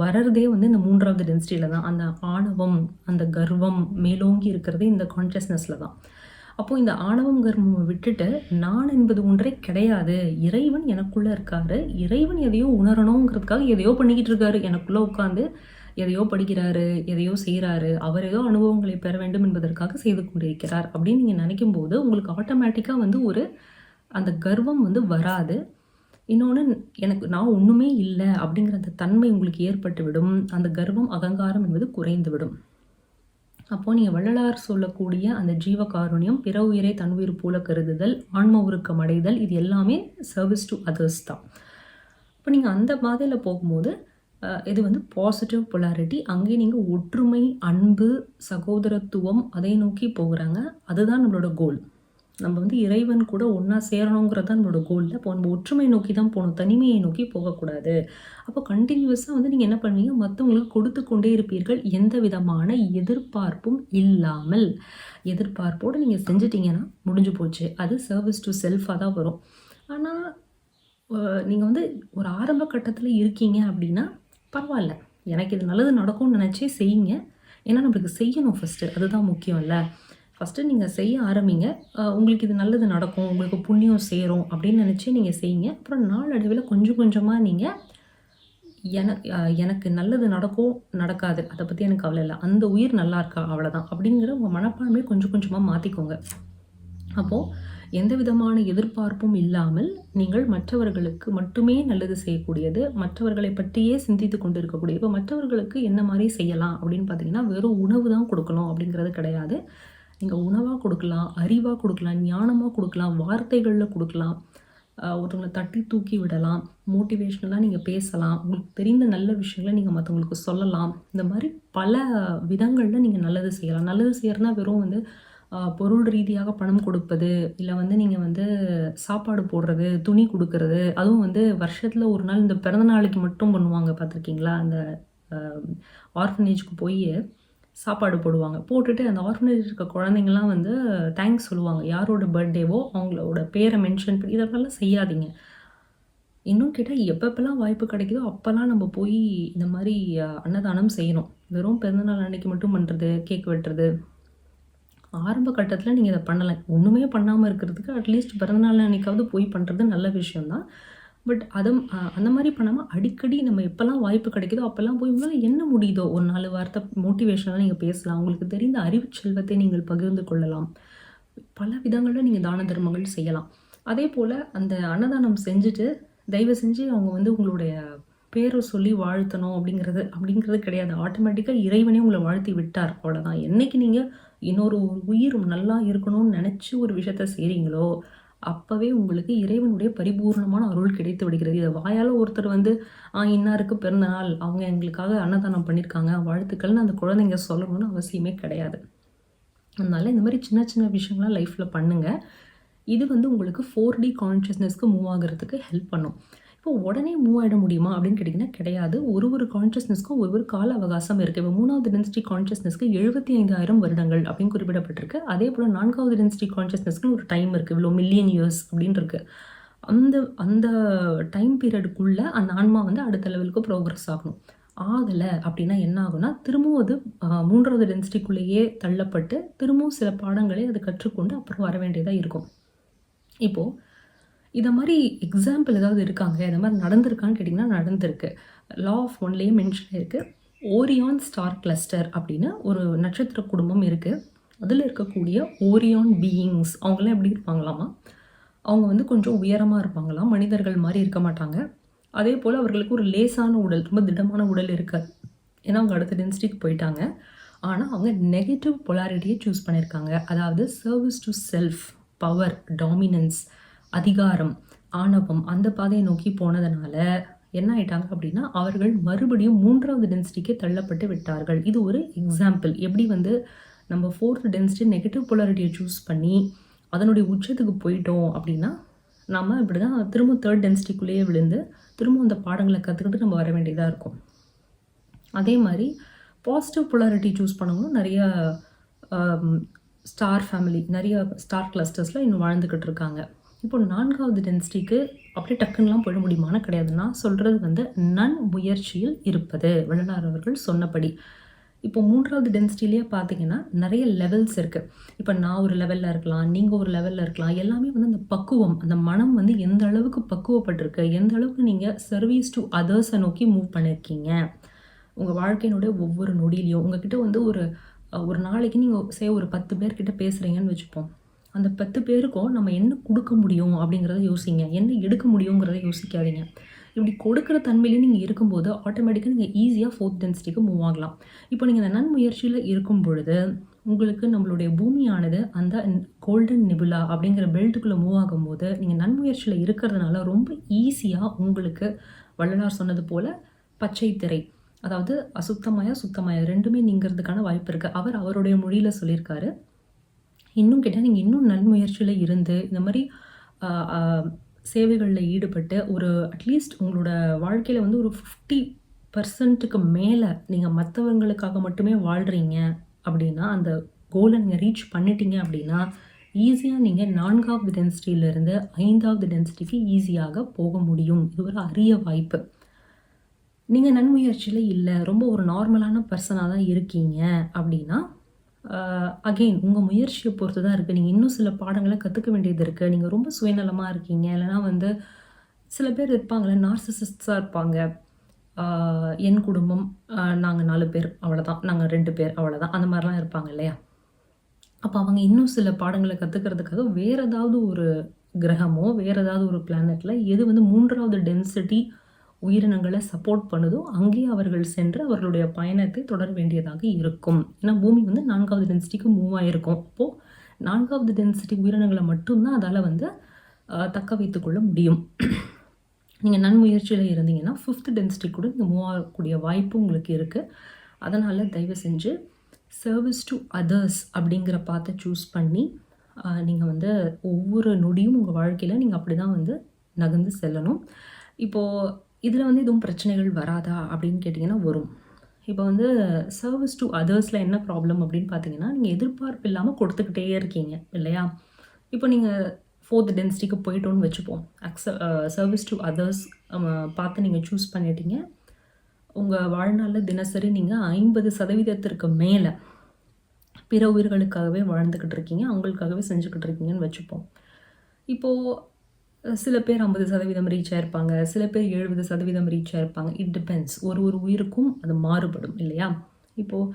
வர்றதே வந்து இந்த 3வது டென்சிட்டியில தான். அந்த ஆணவம், அந்த கர்வம் மேலோங்கி இருக்கிறதே இந்த கான்ஷியஸ்னஸ்ல தான். அப்போ இந்த ஆணவம், கர்வம் விட்டுட்டு நான் என்பது ஒன்றே கிடையாது. இறைவன் எனக்குள்ள இருக்காரு. இறைவன் எதையோ உணரணுங்கிறதுக்காக எதையோ பண்ணிக்கிட்டு இருக்காரு. எனக்குள்ள உட்கார்ந்து எதையோ படிக்கிறாரு, எதையோ செய்றாரு. அவர் ஏதோ அனுபவங்களை பெற வேண்டும் என்பதற்காக செய்து கொண்டிருக்கிறார். அப்படின்னு நீங்க நினைக்கும்போது உங்களுக்கு ஆட்டோமேட்டிக்கா வந்து ஒரு அந்த கர்வம் வந்து வராது. இன்னொன்னு எனக்கு நான் ஒண்ணுமே இல்ல அப்படிங்கிற அந்த தன்மை உங்களுக்கு ஏற்பட்டுவிடும். அந்த கர்வம், அகங்காரம் என்பது குறைந்துவிடும். அப்போ நீங்க வள்ளலார் சொல்லக்கூடிய அந்த ஜீவகாருண்யம், பிற உயிரை தன் உயிர் போல கருதுதல், ஆன்ம உருக்கம் அடைதல் இது எல்லாமே சர்விஸ் டூ அதர்ஸ் தான். இப்போ நீங்க அந்த பாதையில போகும்போது, இது வந்து பாசிட்டிவ் பொலாரிட்டி. அங்கே நீங்க ஒற்றுமை, அன்பு, சகோதரத்துவம் அதை நோக்கி போகுறாங்க. அதுதான் நம்மளோட கோல். நம்ம வந்து இறைவன் கூட ஒன்றா சேரணுங்கிறது தான் நம்மளோட கோல். அப்போ நம்ம ஒற்றுமை நோக்கி தான் போகணும். தனிமையை நோக்கி போகக்கூடாது. அப்போ கண்டினியூஸாக வந்து நீங்கள் என்ன பண்ணுவீங்க? மற்றவங்களுக்கு கொடுத்து கொண்டே இருப்பீர்கள். எந்த விதமான எதிர்பார்ப்பும் இல்லாமல். எதிர்பார்ப்போடு நீங்கள் செஞ்சிட்டிங்கன்னா முடிஞ்சு போச்சு. அது சர்வீஸ் டு செல்ஃபாக தான் வரும். ஆனால் நீங்க வந்து ஒரு ஆரம்ப கட்டத்தில இருக்கீங்க அப்படின்னா, பரவால்ல. எனக்கு இது நல்லது நடக்கும்னு நெனச்சே செய்யுங்க. ஏன்னா நம்மளுக்கு செய்யணும் ஃபர்ஸ்ட்டு. அதுதான் முக்கியம்ல. ஃபர்ஸ்ட்டு நீங்க செய்ய ஆரம்பிங்க. உங்களுக்கு இது நல்லது நடக்கும், உங்களுக்கு புண்ணியம் சேரும் அப்படின்னு நெனச்சு நீங்க செய்யுங்க. அப்புறம் நாளடைவில கொஞ்சம் கொஞ்சமா நீங்க எனக்கு நல்லது நடக்கும், நடக்காது. அத பத்தி எனக்கு கவல இல்ல. அந்த உயிர் நல்லா இருக்கா? அவ்வளதான். அப்படிங்கிற உங்க மனப்பான்மைய கொஞ்சம் கொஞ்சமா மாத்திக்கோங்க. அப்போ எந்த விதமான எதிர்பார்ப்பும் இல்லாமல் நீங்கள் மற்றவர்களுக்கு மட்டுமே நல்லது செய்யக்கூடியது, மற்றவர்களை பற்றியே சிந்தித்துக் கொண்டு இருக்கக்கூடிய இப்போ மற்றவர்களுக்கு என்ன மாரி செய்யலாம் அப்படின்னு பார்த்தீங்கன்னா, வெறும் உணவு தான் குடுக்கணும் அப்படிங்கிறது கிடையாது. நீங்க உணவா குடுக்கலாம், அறிவா குடுக்கலாம், ஞானமா குடுக்கலாம், வார்த்தைகள்ல குடுக்கலாம். ஒருத்தவங்கள தட்டி தூக்கி விடலாம். மோட்டிவேஷனலா நீங்க பேசலாம். உங்களுக்கு தெரிந்த நல்ல விஷயங்கள நீங்க மத்தவங்களுக்கு சொல்லலாம். இந்த மாரி பல விதங்கள்ல நீங்க நல்லது செய்யலாம். நல்லது செய்யறதுனா வெறும் வந்து பொருள் ரீதியாக பணம் கொடுப்பது, இல்ல வந்து நீங்க வந்து சாப்பாடு போடுறது, துணி குடுக்குறது, அதுவும் வந்து வருஷத்துல ஒரு நாள் இந்த பிறந்த நாளைக்கு மட்டும் பண்ணுவாங்க பார்த்துருக்கீங்களா? அந்த அ ஆர்ஃபனேஜ்க்கு போயி சாப்பாடு போடுவாங்க. போட்டுட்டு அந்த ஆர்ஃபனேஜ் இருக்க குழந்தைங்கலாம் வந்து தேங்க்ஸ் சொல்லுவாங்க. யாரோட பர்த்டேவோ அவங்களோட பேர மென்ஷன் பண்ணி இதெல்லாம் செய்யாதீங்க. இன்னும் கேட்டா எப்பப்பலாம் வாய்ப்பு கிடைக்குதோ, அப்பலாம் நம்ம போய் இந்த மாரி அன்னதானம் செய்யணும். வெறும் பிறந்தநாள் அன்னைக்கு மட்டும் பண்றது, கேக் வெட்டுறது, ஆரம்ப கட்டத்தில நீங்க இத பண்ணலாம். ஒண்ணுமே பண்ணாம இருக்கிறதுக்கு அட்லீஸ்ட் பிறந்தநாள் அன்னைக்காவது போய் பண்றது நல்ல விஷயம் தான். பட் அந்த மாரி பண்ணாம அடிக்கடி நம்ம எப்பலாம் வாய்ப்பு கிடைக்குதோ, அப்பலாம் போய் உங்களால என்ன முடியுதோ ஒரு 4 வார்த்தை மோட்டிவேஷனலா நீங்க பேசலாம். உங்களுக்கு தெரிந்த அறிவுச் செல்வத்தை நீங்கள் பகிர்ந்து கொள்ளலாம். பல விதங்கள்ல நீங்க தான தர்மங்கள் செய்யலாம். அதேபோல அந்த அன்னதானம் செஞ்சுட்டு, தயவு செஞ்சு அவங்க வந்து உங்களுடைய பேர சொல்லி வாழ்த்தணும் அப்படிங்கிறது கிடையாது. ஆட்டோமேட்டிக்கா இறைவனே உங்கள வாழ்த்தி விட்டார். அவ்வளோதான். என்னைக்கு நீங்க இன்னொரு உயிர் நல்லா இருக்கணும்னு நெனச்சு ஒரு விஷயத்த செய்றீங்களோ, அப்பவே உங்களுக்கு இறைவனுடைய பரிபூரணமான அருள் கிடைத்து விடுகிறது. இத வாயால ஒருத்தர் வந்து, இன்னாருக்கு பிறந்த நாள், அவங்க எங்களுக்காக அன்னதானம் பண்ணியிருக்காங்க, வாழ்த்துக்கள்னு அந்த குழந்தைங்க சொல்லணும்னு அவசியமே கிடையாது. அதனால இந்த மாரி சின்ன சின்ன விஷயங்கள்லாம் லைஃப்ல பண்ணுங்க. இது வந்து உங்களுக்கு 4D கான்ஷியஸ்னஸ்க்கு மூவ் ஆகுறதுக்கு ஹெல்ப் பண்ணும். இப்போ உடனே மூவ் ஆயிட முடியுமா அப்படின்னு கேட்டிங்கன்னா கிடையாது. ஒரு கான்ஷியஸ்னஸ்க்கும் ஒரு கால அவகாசம் இருக்கு. இப்போ 3வது டென்சிட்டி கான்ஷியஸ்னஸ்க்கு 75,000 வருடங்கள் அப்படின்னு குறிப்பிடப்பட்டிருக்கு. அதேபோல 4வது டென்சிட்டி கான்ஷியஸ்னஸ்க்குன்னு ஒரு டைம் இருக்கு. இவ்வளோ மில்லியன் இயர்ஸ் அப்படின்னு இருக்கு. அந்த அந்த டைம் பீரியடுக்குள்ள அந்த ஆன்மா வந்து அடுத்த லெவலுக்கு ப்ரோக்ரஸ் ஆகணும். ஆகல அப்படின்னா என்ன ஆகும்னா, திரும்பவும் அது 3வது டென்சிட்டிக்குள்ளேயே தள்ளப்பட்டு, திரும்பவும் சில பாடங்களை அது கற்றுக்கொண்டு அப்புறம் வர வேண்டியதா இருக்கும். இப்போ இத மாரி எக்ஸாம்பிள் ஏதாவது இருக்காங்க? இந்த மாரி நடந்திருக்கான்னு கேட்டீங்கன்னா, நடந்திருக்கு. லா ஆஃப் ஒன்லயே மென்ஷன் ஆயிருக்கு. ஓரியான் ஸ்டார் கிளஸ்டர் அப்படின்னு ஒரு நட்சத்திர குடும்பம் இருக்கு. அதுல இருக்கக்கூடிய ஓரியான் பீயிங்ஸ் அவங்கலாம் எப்படி இருப்பாங்களாமா, அவங்க வந்து கொஞ்சம் உயரமா இருப்பாங்களாம். மனிதர்கள் மாரி இருக்க மாட்டாங்க. அதேபோல அவர்களுக்கு ஒரு லேசான உடல், ரொம்ப திடமான உடல் இருக்காது. ஏன்னா, அவங்க அடுத்த டென்சிட்டிக்கு போயிட்டாங்க. ஆனா, அவங்க நெகட்டிவ் பொலாரிட்டிய சூஸ் பண்ணியிருக்காங்க. அதாவது service to self, power, dominance, அதிகாரம், ஆணவம் அந்த பாதையை நோக்கி போனதுனால என்ன ஆயிட்டாங்க அப்படின்னா, அவர்கள் மறுபடியும் 3வது டென்சிட்டிக்கு தள்ளப்பட்டு விட்டார்கள். இது ஒரு எக்ஸாம்பிள். எப்படி வந்து நம்ம 4த் டென்சிட்டி நெகட்டிவ் பொலாரிட்டிய சூஸ் பண்ணி, அதனுடைய உச்சத்துக்கு போயிட்டோம் அப்படின்னா, நம்ம இப்படிதான் திரும்ப 3 டென்சிட்டிக்குள்ளேயே விழுந்து, திரும்ப அந்த பாடங்கள கத்துக்கிட்டு நம்ம வர வேண்டியதா இருக்கும். அதே மாரி பாசிட்டிவ் பொலாரிட்டி சூஸ் பண்ணவங்களும் நெறைய ஸ்டார் ஃபேமிலி, நெறைய ஸ்டார் கிளஸ்டர்ஸ்ல இன்னும் வாழ்ந்துகிட்டு இருக்காங்க. இப்போ 4வது டென்சிட்டிக்கு அப்படியே டக்குன்னுலாம் போயிட முடியுமானா கிடையாது. நான் சொல்றது வந்து முயற்சியில் இருப்பது. வள்ளலார் அவர்கள் சொன்னபடி. இப்போ 3வது டென்சிட்டிலேயே பார்த்தீங்கன்னா, நெறைய லெவல்ஸ் இருக்கு. இப்போ நான் ஒரு லெவல்ல இருக்கலாம், நீங்க ஒரு லெவல்ல இருக்கலாம். எல்லாமே வந்து அந்த பக்குவம், அந்த மனம் வந்து எந்த அளவுக்கு பக்குவப்பட்டிருக்கு, எந்த அளவுக்கு நீங்க சர்வீஸ் டூ அதர்ஸ நோக்கி மூவ் பண்ணியிருக்கீங்க. உங்க வாழ்க்கையினுடைய ஒவ்வொரு நொடியிலயும் உங்ககிட்ட வந்து ஒரு நாளைக்கு நீங்க ஒரு 10 பேர்கிட்ட பேசுறீங்கன்னு வச்சுப்போம். அந்த 10 பேருக்கும் நம்ம என்ன குடுக்க முடியும் அப்படிங்கிறத யோசிங்க. என்ன எடுக்க முடியுங்கிறத யோசிக்காதீங்க. இப்படி கொடுக்குற தன்மையிலே நீங்க இருக்கும்போது, ஆட்டோமேட்டிக்கா நீங்க ஈஸியா 4த் டென்சிட்டிக்கு மூவ் ஆகலாம். இப்போ நீங்க இந்த நன்முயற்சியில இருக்கும் பொழுது, உங்களுக்கு நம்மளுடைய பூமியானது அந்த கோல்டன் நெபுலா அப்படிங்கிற பெல்ட்டுக்குள்ள மூவ் ஆகும்போது, நீங்க நன்முயற்சியில இருக்கிறதுனால ரொம்ப ஈஸியா உங்களுக்கு வள்ளலார் சொன்னது போல பச்சை திரை, அதாவது அசுத்தமய, சுத்தமய 2மே நீங்கிறதுக்கான வாய்ப்பு இருக்கு. அவர் அவருடைய மொழியில சொல்லியிருக்காரு. இன்னும் கேட்டா, நீங்க இன்னும் நன்முயற்சியில இருந்து, இந்த மாரி அ அ சேவைகள்ல ஈடுபட்டு, ஒரு அட்லீஸ்ட் உங்களோட வாழ்க்கையில வந்து ஒரு 50%க்கு மேல நீங்க மத்தவங்களுக்காக மட்டுமே வாழ்றீங்க அப்படின்னா, அந்த கோல நீங்க ரீச் பண்ணிட்டீங்க அப்படின்னா, ஈஸியாக நீங்கள் 4வது டென்சிட்டியிலிருந்து 5வது டென்சிட்டிக்கு ஈஸியாக போக முடியும். இது ஒரு அரிய வாய்ப்பு. நீங்கள் நன்முயற்சியில் இல்லை, ரொம்ப ஒரு நார்மலான பர்சனாக தான் இருக்கீங்க அப்படின்னா, அகெயின் உங்கள் முயற்சியை பொறுத்து தான் இருக்குது. நீங்கள் இன்னும் சில பாடங்களை கற்றுக்க வேண்டியது இருக்குது. நீங்கள் ரொம்ப சுயநலமாக இருக்கீங்க, இல்லைனா வந்து சில பேர் இருப்பாங்களே நார்சிசிஸ்டாக இருப்பாங்க. என் குடும்பம், நாங்கள் 4 பேர் அவ்வளோதான், நாங்கள் 2 பேர் அவ்வளோதான், அந்த மாதிரிலாம் இருப்பாங்க இல்லையா? அப்போ அவங்க இன்னும் சில பாடங்களை கற்றுக்கிறதுக்காக வேறு ஏதாவது ஒரு கிரகமோ வேறு ஏதாவது ஒரு பிளானட்டில் எது வந்து 3வது டென்சிட்டி உயிரினங்களை சப்போர்ட் பண்ணுதோ அங்கேயே அவர்கள் சென்று அவர்களுடைய பயணத்தை தொடர வேண்டியதாக இருக்கும். ஏன்னா பூமி வந்து 4வது டென்சிட்டிக்கு மூவ் ஆகிருக்கும். அப்போது 4வது டென்சிட்டி உயிரினங்களை மட்டும்தான் அதால் வந்து தக்க வைத்துக்கொள்ள முடியும். நீங்கள் நன்முயற்சியில் இருந்தீங்கன்னா 5th டென்சிட்டி கூட இந்த மூவ் ஆகக்கூடிய வாய்ப்பு உங்களுக்கு இருக்குது. அதனால் தயவு செஞ்சு சர்வீஸ் டு அதர்ஸ் அப்படிங்கிற பாத்தை சூஸ் பண்ணி நீங்கள் வந்து ஒவ்வொரு நொடியும் உங்கள் வாழ்க்கையில் நீங்கள் அப்படி தான் வந்து நகர்ந்து செல்லணும். இப்போது இதில் வந்து எதுவும் பிரச்சனைகள் வராதா அப்படின்னு கேட்டிங்கன்னா வரும். இப்போ வந்து சர்வீஸ் டு அதர்ஸில் என்ன ப்ராப்ளம் அப்படின்னு பார்த்தீங்கன்னா, நீங்கள் எதிர்பார்ப்பு இல்லாமல் கொடுத்துக்கிட்டே இருக்கீங்க இல்லையா? இப்போ நீங்கள் 4th டென்சிட்டிக்கு போயிட்டோன்னு வச்சுப்போம். சர்வீஸ் டு அதர்ஸ் பார்த்து நீங்கள் சூஸ் பண்ணிட்டீங்க. உங்கள் வாழ்நாளில் தினசரி நீங்கள் 50% மேலே பிற உயிர்களுக்காகவே வாழ்ந்துக்கிட்டு இருக்கீங்க, அவங்களுக்காகவே செஞ்சுக்கிட்டு இருக்கீங்கன்னு வச்சுப்போம். இப்போது சில பேர் 50% ரீச் ஆகிருப்பாங்க, சில பேர் 70% ரீச் ஆகிருப்பாங்க. It depends. ஒரு உயிருக்கும் அது மாறுபடும் இல்லையா? இப்போது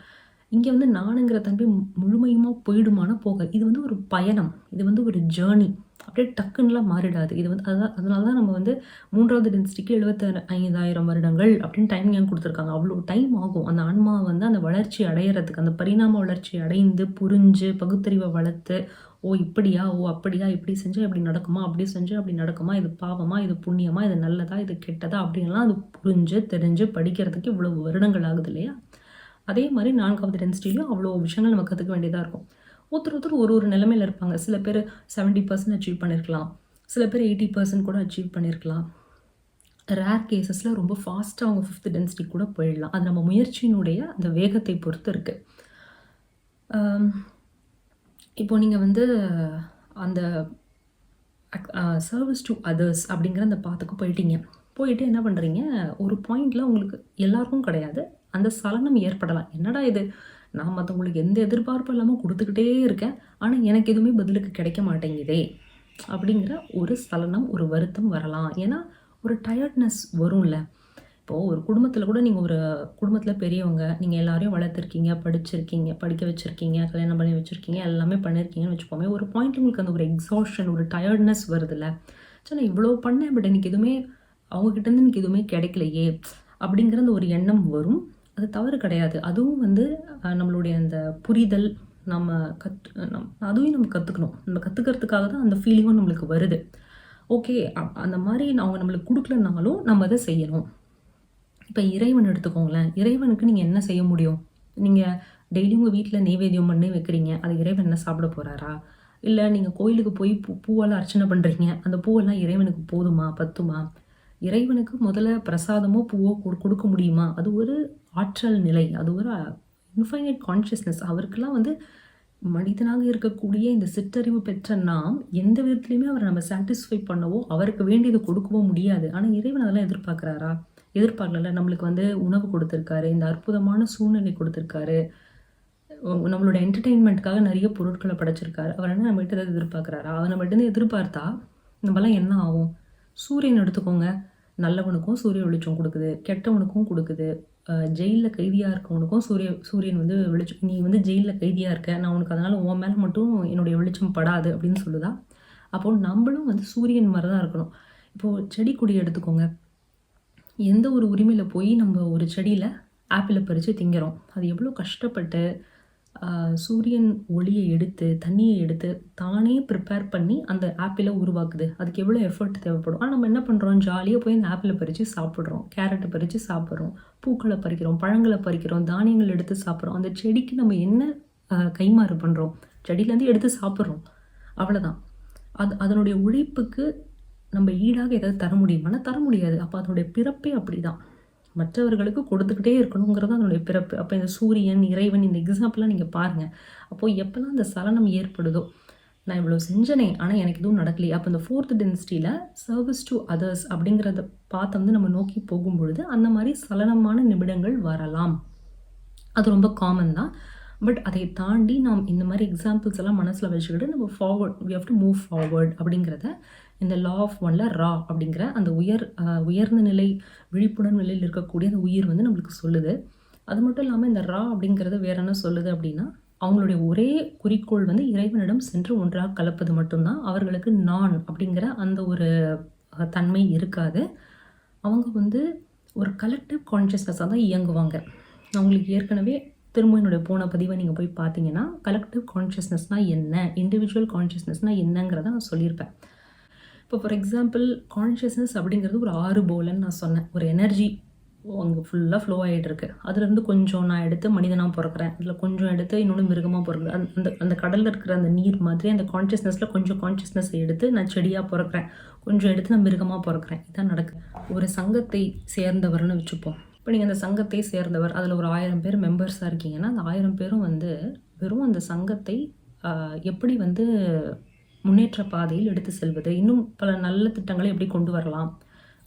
இங்கே வந்து நானுங்கிற தன்மை முழுமையுமாக போயிடுமானா போகாது. இது வந்து ஒரு பயணம், இது வந்து ஒரு ஜேர்னி. அப்படியே டக்குன்னுலாம் மாறிடாது. இது வந்து அதனால தான் நம்ம வந்து 3வது டென்சிட்டிக்கு 75,000 வருடங்கள் அப்படின்னு டைம் ஏன் கொடுத்துருக்காங்க. அவ்வளோ டைம் ஆகும் அந்த ஆன்மா வந்து அந்த வளர்ச்சி அடையிறதுக்கு, அந்த பரிணாம வளர்ச்சி அடைந்து புரிஞ்சு பகுத்தறிவை வளர்த்து, ஓ இப்படியா, ஓ அப்படியா, இப்படி செஞ்சால் இப்படி நடக்குமா, அப்படி செஞ்சால் அப்படி நடக்குமா, இது பாவமா, இது புண்ணியமா, இது நல்லதா, இது கெட்டதா அப்படின்லாம் அது புரிஞ்சு தெரிஞ்சு படிக்கிறதுக்கு இவ்வளவு வருடங்கள் ஆகுது இல்லையா? அதே மாதிரி 4வது டென்சிட்டிலையும் அவ்வளோ விஷயங்கள் நம்ம கற்றுக்க வேண்டியதாக இருக்கும். ஒருத்தர் ஒரு நிலைமையில் இருப்பாங்க. சில பேர் 70% அச்சீவ் பண்ணியிருக்கலாம், சில பேர் 80% கூட அச்சீவ் பண்ணியிருக்கலாம். ரேர் கேசஸில் ரொம்ப ஃபாஸ்ட்டாக அவங்க 5th டென்சிட்டி கூட போயிடலாம். அது நம்ம முயற்சியினுடைய அந்த வேகத்தை பொறுத்து இருக்குது. இப்போது நீங்கள் வந்து அந்த சர்வீஸ் டு அதர்ஸ் அப்படிங்கிற அந்த பாத்துக்கு போயிட்டு என்ன பண்ணுறீங்க, ஒரு பாயிண்டில் உங்களுக்கு எல்லாருக்கும் கிடையாது, அந்த சலனம் ஏற்படலாம். என்னடா இது, நான் மற்றவங்களுக்கு எந்த எதிர்பார்ப்பும் இல்லாமல் கொடுத்துக்கிட்டே இருக்கேன், ஆனால் எனக்கு எதுவுமே பதிலுக்கு கிடைக்க மாட்டேங்குதே அப்படிங்கிற ஒரு சலனம், ஒரு வருத்தம் வரலாம். ஏன்னா ஒரு டயர்ட்னஸ் வரும்ல. இப்போது ஒரு குடும்பத்தில் கூட நீங்கள் ஒரு குடும்பத்தில் பெரியவங்க, நீங்கள் எல்லாரையும் வளர்த்துருக்கீங்க, படிச்சிருக்கீங்க, படிக்க வச்சுருக்கீங்க, கல்யாணம் பண்ணி வச்சுருக்கீங்க, எல்லாமே பண்ணியிருக்கீங்கன்னு வச்சுக்கோமே. ஒரு பாயிண்ட் உங்களுக்கு அந்த ஒரு எக்ஸாஷன், ஒரு டயர்ட்னஸ் வருதுல்ல. சரி நான் இவ்வளோ பண்ணேன், பட் எனக்கு எதுவுமே அவங்கக்கிட்டேருந்து எனக்கு எதுவுமே கிடைக்கலையே அப்படிங்கிற அந்த ஒரு எண்ணம் வரும். அது தவறு கிடையாது. அதுவும் வந்து நம்மளுடைய அந்த புரிதல், நம்ம அதுவும் நம்ம கற்றுக்கணும். நம்ம கற்றுக்கிறதுக்காக தான் அந்த ஃபீலிங்கும் நம்மளுக்கு வருது. ஓகே, அந்த மாதிரி அவங்க நம்மளுக்கு கொடுக்கலனாலும் நம்ம அதை செய்யணும். இப்போ இறைவன் எடுத்துக்கோங்களேன். இறைவனுக்கு நீங்கள் என்ன செய்ய முடியும்? நீங்கள் டெய்லி உங்கள் வீட்டில் நெய்வேத்தியம் பண்ணி வைக்கிறீங்க, அது இறைவன் என்ன சாப்பிட போகிறாரா? இல்லை நீங்கள் கோயிலுக்கு போய் பூவெல்லாம் அர்ச்சனை பண்ணுறீங்க, அந்த பூவெல்லாம் இறைவனுக்கு போதுமா, பத்துமா? இறைவனுக்கு முதல்ல பிரசாதமோ பூவோ கொடுக்க முடியுமா? அது ஒரு ஆற்றல் நிலை, அது ஒரு இன்ஃபைனைட் கான்ஷியஸ்னஸ். அவருக்கெல்லாம் வந்து மனிதனாக இருக்கக்கூடிய இந்த சிற்றறிவு பெற்ற நாம் எந்த விதத்துலையுமே அவரை நம்ம சாட்டிஸ்ஃபை பண்ணவோ அவருக்கு வேண்டியதை கொடுக்கவோ முடியாது. ஆனால் இறைவன் அதெல்லாம் எதிர்பார்க்குறாரா? எதிர்பார்க்கல. நம்மளுக்கு வந்து உணவு கொடுத்துருக்காரு, இந்த அற்புதமான சூழ்நிலை கொடுத்துருக்காரு, நம்மளோட என்டர்டெயின்மெண்ட்டுக்காக நிறைய பொருட்களை படைச்சிருக்காரு. அவர் என்ன நம்மகிட்ட ஏதாவது எதிர்பார்க்குறாரா? அவர் நம்மகிட்ட எதிர்பார்த்தா நம்மளாம் என்ன ஆகும்? சூரியன் எடுத்துக்கோங்க, நல்லவனுக்கும் சூரிய வெளிச்சம் கொடுக்குது, கெட்டவனுக்கும் கொடுக்குது. ஜெயிலில் கைதியாக இருக்கவனுக்கும் சூரியன் வந்து வெளிச்சம், நீ வந்து ஜெயிலில் கைதியாக இருக்க, நான் உனக்கு அதனால் உன் மேலே மட்டும் என்னுடைய வெளிச்சம் படாது அப்படின்னு சொல்லுதா? அப்போது நம்மளும் வந்து சூரியன் மாதிரி தான் இருக்கணும். இப்போது செடி கொடி எடுத்துக்கோங்க, எந்த ஒரு உரிமையில் போய் நம்ம ஒரு செடியில் ஆப்பிளை பறித்து திங்கிறோம், அது எவ்வளோ கஷ்டப்பட்டு சூரியன் ஒளியை எடுத்து தண்ணியை எடுத்து தானே ப்ரிப்பேர் பண்ணி அந்த ஆப்பிளை உருவாக்குது. அதுக்கு எவ்வளோ எஃபர்ட் தேவைப்படும். ஆனால் நம்ம என்ன பண்ணுறோம், ஜாலியாக போய் அந்த ஆப்பிளை பறித்து சாப்பிட்றோம், கேரட்டை பறித்து சாப்பிட்றோம், பூக்களை பறிக்கிறோம், பழங்களை பறிக்கிறோம், தானியங்கள் எடுத்து சாப்பிட்றோம். அந்த செடிக்கு நம்ம என்ன கைமாறு பண்ணுறோம்? செடியிலேருந்து எடுத்து சாப்பிட்றோம், அவ்வளோதான். அதனுடைய உழைப்புக்கு நம்ம ஈடாக ஏதாவது தர முடியுமானா தர முடியாது. அப்போ அதனுடைய பிறப்பே அப்படி தான், மற்றவர்களுக்கு கொடுத்துக்கிட்டே இருக்கணுங்கிறது அதனுடைய பிறப்பு. அப்போ இந்த சூரியன், இறைவன், இந்த எக்ஸாம்பிளாக நீங்கள் பாருங்கள். அப்போது எப்போல்லாம் அந்த சலனம் ஏற்படுதோ, நான் இவ்வளோ செஞ்சனே, ஆனால் எனக்கு எதுவும் நடக்கலையே. அப்போ இந்த 4th டென்சிட்டியில் சர்வீஸ் டு அதர்ஸ் அப்படிங்கிறத பார்த்து வந்து நம்ம நோக்கி போகும்பொழுது அந்த மாதிரி சலனமான நிமிடங்கள் வரலாம். அது ரொம்ப காமன் தான். பட் அதை தாண்டி நாம் இந்த மாதிரி எக்ஸாம்பிள்ஸ் எல்லாம் மனசில் வச்சுக்கிட்டு நம்ம we have to move forward அப்படிங்கிறத இந்த லா ஆஃப் ஒன்ல ரா அப்படிங்கிற அந்த உயர்ந்த நிலை விழிப்புணர்வு நிலையில் இருக்கக்கூடிய அந்த உயிர் வந்து நம்மளுக்கு சொல்லுது. அது மட்டும் இல்லாமல் இந்த ரா அப்படிங்கிறது வேற என்ன சொல்லுது அப்படின்னா, அவங்களுடைய ஒரே குறிக்கோள் வந்து இறைவனிடம் சென்று ஒன்றாக கலப்பது மட்டும்தான். அவர்களுக்கு நான் அப்படிங்கிற அந்த ஒரு தன்மை இருக்காது. அவங்க வந்து ஒரு கலெக்டிவ் கான்ஷியஸ்னஸாக தான் இயங்குவாங்க. அவங்களுக்கு ஏற்கனவே திரும்ப என்னுடைய போன பதிவை நீங்கள் போய் பார்த்தீங்கன்னா, கலெக்டிவ் கான்ஷியஸ்னஸ்னால் என்ன, இண்டிவிஜுவல் கான்ஷியஸ்னஸ்னால் என்னங்கிறத நான் சொல்லியிருப்பேன். இப்போ ஃபார் எக்ஸாம்பிள் கான்ஷியஸ்னஸ் அப்படிங்கிறது ஒரு ஆறு போலன்னு நான் சொன்னேன். ஒரு எனர்ஜி அங்கே ஃபுல்லாக ஃப்ளோ ஆகிட்டு இருக்கு. அதுலேருந்து கொஞ்சம் நான் எடுத்து மனிதனாக பிறக்கிறேன், அதில் கொஞ்சம் எடுத்து இன்னொன்று மிருகமாக பிறக்கிறேன். அந்த அந்த கடலில் இருக்கிற அந்த நீர் மாதிரி அந்த கான்ஷியஸ்னஸில் கொஞ்சம் கான்ஷியஸ்னஸ் எடுத்து நான் செடியாக பிறக்கிறேன், கொஞ்சம் எடுத்து நான் மிருகமாக பிறக்கிறேன். இதான் நடக்குது. ஒரு சங்கத்தை சேர்ந்தவர்னு வச்சுப்போம். இப்போ நீங்கள் அந்த சங்கத்தை சேர்ந்தவர், அதில் ஒரு 1000 பேர் மெம்பர்ஸாக இருக்கீங்கன்னா, அந்த 1000 பேரும் வந்து வெறும் அந்த சங்கத்தை எப்படி வந்து முன்னேற்ற பாதையில் எடுத்து செல்வது, இன்னும் பல நல்ல திட்டங்களை எப்படி கொண்டு வரலாம்.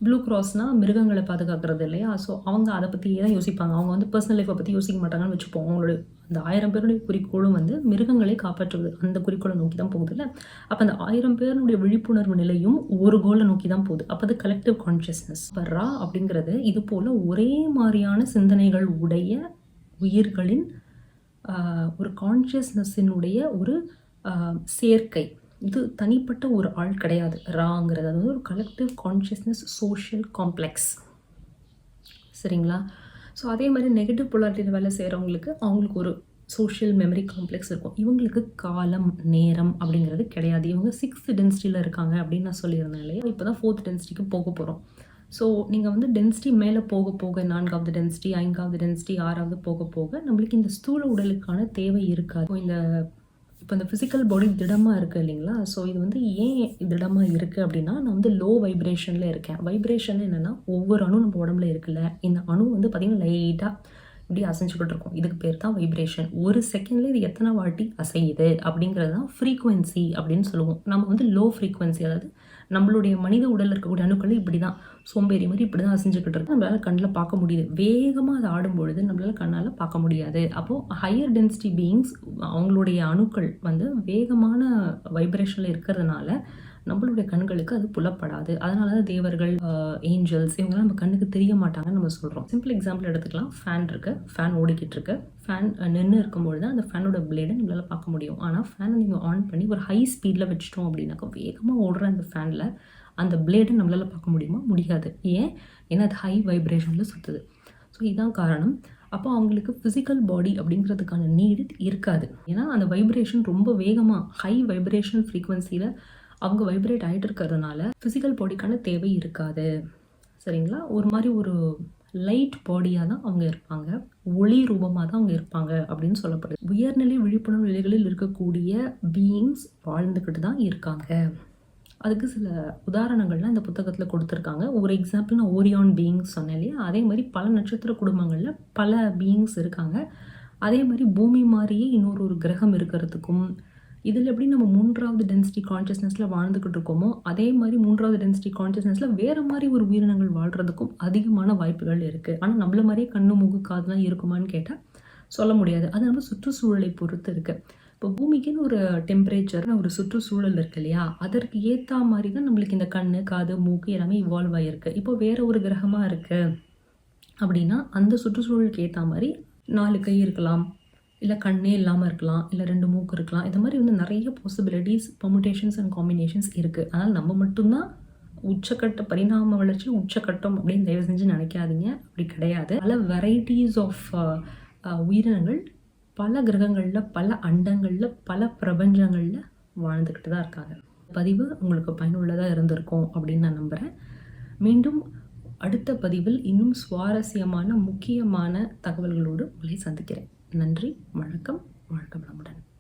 ப்ளூ கிராஸ்னால் மிருகங்களை பாதுகாக்கிறது இல்லையா? ஸோ அவங்க அதை பற்றியே தான் யோசிப்பாங்க. அவங்க வந்து பர்சனல் லைஃப்பை பற்றி யோசிக்க மாட்டாங்கன்னு வச்சுப்போம். அவங்களுடைய அந்த 1000 பேருடைய குறிக்கோளும் வந்து மிருகங்களை காப்பாற்றுவது, அந்த குறிக்கோளை நோக்கி தான் போகுது இல்லை? அப்போ அந்த 1000 பேருடைய விழிப்புணர்வு நிலையும் ஒரு கோலை நோக்கி தான் போகுது. அப்போ அது கலெக்டிவ் கான்ஷியஸ்னஸ். ரா அப்படிங்கிறது இது போல் ஒரே மாதிரியான சிந்தனைகள் உடைய உயிர்களின் ஒரு கான்ஷியஸ்னஸினுடைய ஒரு சேர்க்கை. இது தனிப்பட்ட ஒரு ஆள் கிடையாது. ராங்கிறது அது வந்து ஒரு கலெக்டிவ் கான்ஷியஸ்னஸ் சோஷியல் காம்ப்ளெக்ஸ். சரிங்களா? ஸோ அதே மாதிரி நெகட்டிவ் பொலாரிட்டியில் வேலை செய்கிறவங்களுக்கு அவங்களுக்கு ஒரு சோஷியல் மெமரி காம்ப்ளெக்ஸ் இருக்கும். இவங்களுக்கு காலம் நேரம் அப்படிங்கிறது கிடையாது. இவங்க 6th டென்சிட்டியில் இருக்காங்க அப்படின்னு நான் சொல்லியிருந்தேன் இல்லையா? இப்போ தான் 4th டென்சிட்டிக்கு போக போகிறோம். ஸோ நீங்கள் வந்து டென்சிட்டி மேலே போக போக 4வது டென்சிட்டி 5வது டென்சிட்டி 6வது போக போக நம்மளுக்கு இந்த ஸ்தூல உடலுக்கான தேவை இருக்காது. இப்போ இந்த ஃபிசிக்கல் பாடி திடமாக இருக்குது இல்லைங்களா? ஸோ இது வந்து ஏன் திடமாக இருக்குது அப்படின்னா, நான் வந்து லோ வைப்ரேஷனில் இருக்கேன். வைப்ரேஷன் என்னென்னா, ஒவ்வொரு அணு நம்ம உடம்புல இருக்குல்ல, இந்த அணு வந்து பார்த்திங்கன்னா லைட்டாக இப்படி அசைஞ்சுக்கிட்டு இருக்கும். இதுக்கு பேர் தான் வைப்ரேஷன். ஒரு செகண்டில் இது எத்தனை வாட்டி அசையுது அப்படிங்கிறது தான் ஃப்ரீக்குவென்சி அப்படின்னு சொல்லுவோம். நம்ம வந்து லோ ஃப்ரீக்குவென்சி, அதாவது நம்மளுடைய மனித உடலில் இருக்கக்கூடிய அணுக்கள் இப்படி தான் சோம்பேறி மாதிரி இப்படி தான் அசைஞ்சுக்கிட்டு இருக்கு. நம்மளால் கண்ணில் பார்க்க முடியுது. வேகமாக அதை ஆடும்பொழுது நம்மளால் கண்ணால் பார்க்க முடியாது. அப்போது ஹையர் டென்சிட்டி பீயிங்ஸ் அவங்களுடைய அணுக்கள் வந்து வேகமான வைப்ரேஷனில் இருக்கிறதுனால நம்மளுடைய கண்களுக்கு அது புலப்படாது. அதனால தான் தேவர்கள், ஏஞ்சல்ஸ் இவங்கெல்லாம் நம்ம கண்ணுக்கு தெரிய மாட்டாங்கன்னு நம்ம சொல்கிறோம். சிம்பிள் எக்ஸாம்பிள் எடுத்துக்கலாம். ஃபேன் இருக்குது, ஃபேன் ஓடிக்கிட்டு இருக்கு. ஃபேன் நின்று இருக்கும்பொழுது அந்த ஃபேனோட பிளேடை நம்மளால் பார்க்க முடியும். ஆனால் ஃபேனை நீங்கள் ஆன் பண்ணி ஒரு ஹை ஸ்பீடில் வச்சுட்டோம் அப்படின்னாக்கா வேகமாக ஓடுற அந்த ஃபேனில் அந்த பிளேடை நம்மளால் பார்க்க முடியுமா? முடியாது. ஏன்னா அது ஹை வைப்ரேஷனில் சுற்றுது. ஸோ இதுதான் காரணம். அப்போ அவங்களுக்கு ஃபிசிக்கல் பாடி அப்படிங்கிறதுக்கான நீடு இருக்காது. ஏன்னா அந்த வைப்ரேஷன் ரொம்ப வேகமாக ஹை வைப்ரேஷன் ஃப்ரீக்வன்சியில் அவங்க வைப்ரேட் ஆகிட்டு இருக்கிறதுனால ஃபிசிக்கல் பாடிக்கான தேவை இருக்காது. சரிங்களா? ஒரு மாதிரி ஒரு லைட் பாடியாக தான் அவங்க இருப்பாங்க, ஒளி ரூபமாக தான் அவங்க இருப்பாங்க அப்படின்னு சொல்லப்படுது. உயர்நிலை விழிப்புணர்வு நிலைகளில் இருக்கக்கூடிய பீயிங்ஸ் வாழ்ந்துக்கிட்டு தான் இருக்காங்க. அதுக்கு சில உதாரணங்கள்லாம் இந்த புத்தகத்தில் கொடுத்துருக்காங்க. ஒரு எக்ஸாம்பிள் நான் ஓரியான் பீயிங்ஸ் சொன்னேன் இல்லையா? அதே மாதிரி பல நட்சத்திர குடும்பங்களில் பல பீயிங்ஸ் இருக்காங்க. அதே மாதிரி பூமி மாதிரியே இன்னொரு கிரகம் இருக்கிறதுக்கும், இதில் எப்படி நம்ம 3வது டென்சிட்டி கான்ஷியஸ்னஸில் வாழ்ந்துக்கிட்டு இருக்கோமோ அதே மாதிரி 3வது டென்சிட்டி கான்ஷியஸ்னஸில் வேறு மாதிரி ஒரு உயிரினங்கள் வாழ்கிறதுக்கும் அதிகமான வாய்ப்புகள் இருக்குது. ஆனால் நம்மள மாதிரியே கண்ணு மூக்கு காதுலாம் இருக்குமான்னு கேட்டால் சொல்ல முடியாது. அது நம்ம சுற்றுச்சூழலை பொறுத்து இருக்குது. இப்போ பூமிக்குன்னு ஒரு டெம்பரேச்சர், ஒரு சுற்றுச்சூழல் இருக்கு இல்லையா? அதற்கு ஏற்ற மாதிரி தான் நம்மளுக்கு இந்த கண், காது, மூக்கு எல்லாமே இவால்வ் ஆகிருக்கு. இப்போ வேறு ஒரு கிரகமாக இருக்குது அப்படின்னா அந்த சுற்றுச்சூழலுக்கு ஏற்ற மாதிரி 4 கை இருக்கலாம், இல்லை கண்ணே இல்லாமல் இருக்கலாம், இல்லை 2 மூக்கு இருக்கலாம். இந்த மாதிரி வந்து நிறைய பாசிபிலிட்டிஸ், பர்முடேஷன்ஸ் அண்ட் காம்பினேஷன்ஸ் இருக்குது. அதனால் நம்ம மட்டும்தான் உச்சக்கட்ட பரிணாம வளர்ச்சி உச்சக்கட்டம் அப்படின்னு தயவு செஞ்சு நினைக்காதீங்க. அப்படி கிடையாது. பல வெரைட்டிஸ் ஆஃப் உயிரினங்கள் பல கிரகங்களில், பல அண்டங்களில், பல பிரபஞ்சங்களில் வாழ்ந்துக்கிட்டு தான் இருக்காங்க. பதிவு உங்களுக்கு பயனுள்ளதாக இருந்திருக்கும் அப்படின்னு நான் நம்புகிறேன். மீண்டும் அடுத்த பதிவில் இன்னும் சுவாரஸ்யமான முக்கியமான தகவல்களோடு உங்களை சந்திக்கிறேன். நன்றி, வணக்கம், வாழ்க வளமுடன்.